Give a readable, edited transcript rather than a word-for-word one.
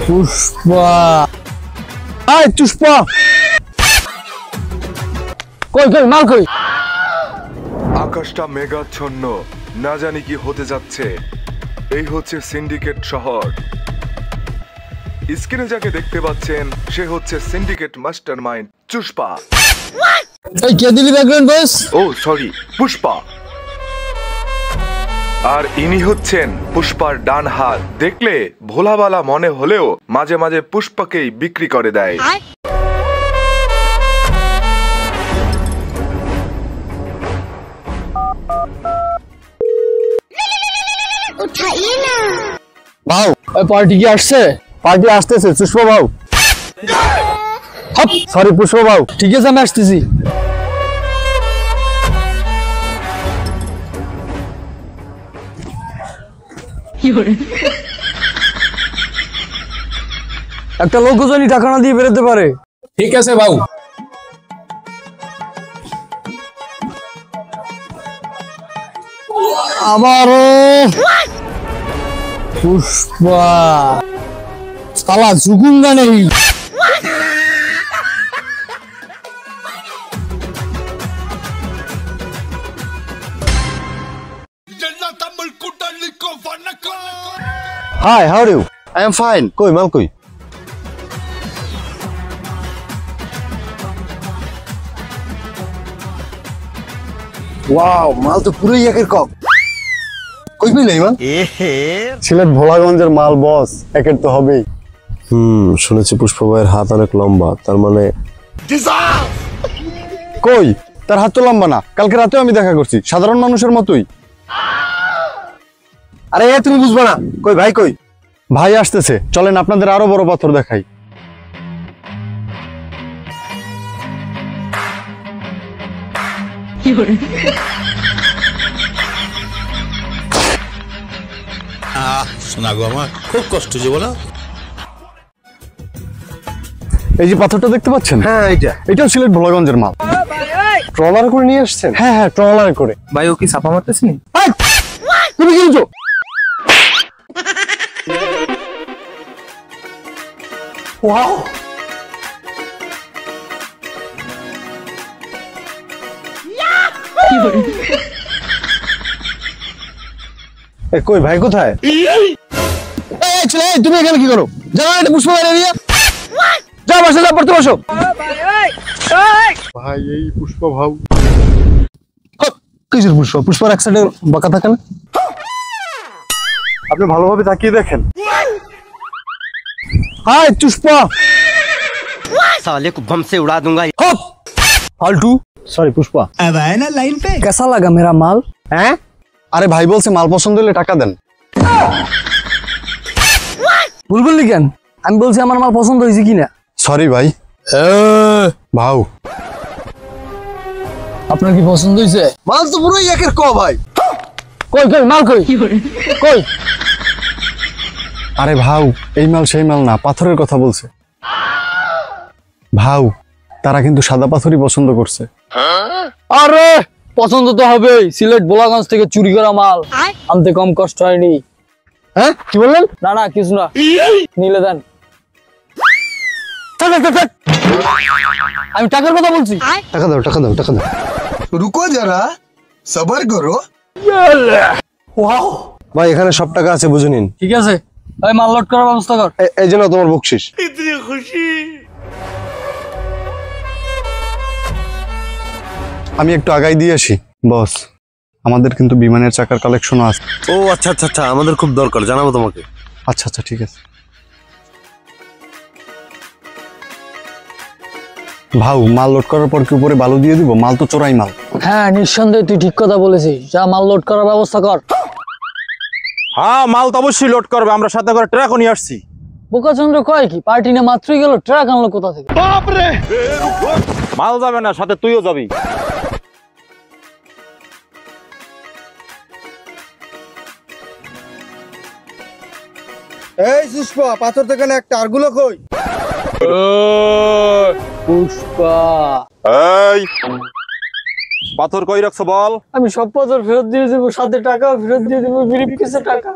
পুষ্পা আয় পুষ্পা কই কই মাল কই আকাশটা মেঘাচ্ছন্ন না জানি কি হতে যাচ্ছে এই হচ্ছে সিন্ডিকেট শহর স্ক্রিনে যাকে দেখতে পাচ্ছেন সে হচ্ছে সিন্ডিকেট মাস্টারমাইন্ড পুষ্পা এই কে দিলি ব্যাকগ্রাউন্ড ভয়েস ও সরি পুষ্পা আর ইনি হচ্ছেন পুষ্পার ডান হাত দেখলে ভোলাবালা মনে হলেও মাঝে মাঝে পুষ্পাকেই বিক্রি করে দেয় ভাও ওই পার্টি কি আসছে পার্টি আসতেছে পুষ্পা ভাও হপ সরি পুষ্পা ভাও ঠিক আছে আমি আসতেছি একটা লোক জানি টাকা না দিয়ে বেরোতে পারে ঠিক আছে ভাউ আবারও পুষ্পা সালা ঝুকুঙ্গা নেই Hi, how are you? I am fine. Koi, mal koi. Wow, mal তো পুরোই একের কপ। কই পেলে ইমান? সিলেট ভোলাগঞ্জের মাল বস, একের তো হবেই। শুনেছি পুষ্পা ভাইয়ের হাত অনেক লম্বা, তার মানে কই? তার হাত তো লম্বা না। কালকে রাতেও আমি দেখা করছি, সাধারণ মানুষের মতোই। আরে তুমি বুঝবা না। কই ভাই কই? ভাই আসতেছে, চলেন আপনাদের আরো বড় পাথর দেখাই। শোনা গো আমার খুব কষ্ট যে বলো এই যে পাথরটা দেখতে পাচ্ছেন? হ্যাঁ এটাও সিলেট ভোলাগঞ্জের মাল। ট্রলার করে নিয়ে আসছেন? হ্যাঁ ট্রলারে করে। ভাই ও কি ছাপা মারতেছেন? তুমি কিনছো? ওয়াও কই ভাই কোথায়? তুমি এখানে কি করো? জানো এটা পুষ্পা ভাইয়ের এরিয়া। যাও বসে যাও, পড়তে বসো। ভাই এই পুষ্পা ভাউ কিসের পুষ্পা? পুষ্পার এক সাইডে বাঁকা থাকে না? আপনি ভালোভাবে তাকিয়ে দেখেন। हाय पुष्पा साले को बम से उड़ा दूंगा। फालतू सॉरी पुष्पा अब आए ना लाइन पे। कैसा लगा मेरा माल? हैं? अरे भाई বলছে মাল পছন্দ হলে টাকা দেন। বুলবুল কেন? আমি বলছি আমার মাল পছন্দ হয়েছে কিনা। সরি ভাই। ভাউ আপনার কি পছন্দ হয়েছে? মাল তো পুরোই একের ক ভাই। কই কই মাল কই? কই? আরে ভাউ এই মাল সেই মাল না, পাথরের কথা বলছে। ভাউ তারা কিন্তু সাদা পাথরই পছন্দ করছে। আরে পছন্দ তো হবেই, সিলেট ভোলাগঞ্জ থেকে চুরি করা মাল আনতে কম কষ্ট হয়নি। হ্যাঁ কি বললেন? না না কিছু না, নিলে দেন। আমি টাকার কথা বলছি। টাকা দাও টাকা দাও টাকা দাও। रुको जरा सबर करो। ওয়াও ভাই এখানে সব টাকা আছে, বুঝে নিন। ঠিক আছে ভাই মাল লোড করার ব্যবস্থা কর। এই জন্য তোমার বকশিস। আমি একটু আগাই দিয়ে আসি বস। আমাদের কিন্তু বিমানের চাকার কালেকশন আছে। ও আচ্ছা আচ্ছা আচ্ছা, আমাদের খুব দরকার, জানাবো তোমাকে। আচ্ছা আচ্ছা ঠিক আছে। ভাউ মাল লোড করার পর কি উপরে বালু দিয়ে দিব? মাল তো চোরাই মাল। হ্যাঁ নিঃসন্দেহে তুই ঠিক কথা বলেছিস, যা মাল লোড করার ব্যবস্থা কর। হ্যাঁ মাল তো অবশ্যই লোড করবে, আমরা সাথে করে ট্রাকও নিয়ে আসছি। বোকাচন্দ্র কয় কি পার্টি না মাত্রই গেল, ট্রাক আনলো কোথা থেকে? মাল যাবে না, সাথে তুইও যাবি। এই পুষ্পা পাথর থেকে একটা আরগুলো কই? পুষ্পা এই পাথর কই রাখছো বল? আমি সব পাথর ফেরত দিয়ে দেবো, সাথে টাকাও ফেরত দিয়ে দেবো, বিরিপ কিছু টাকা।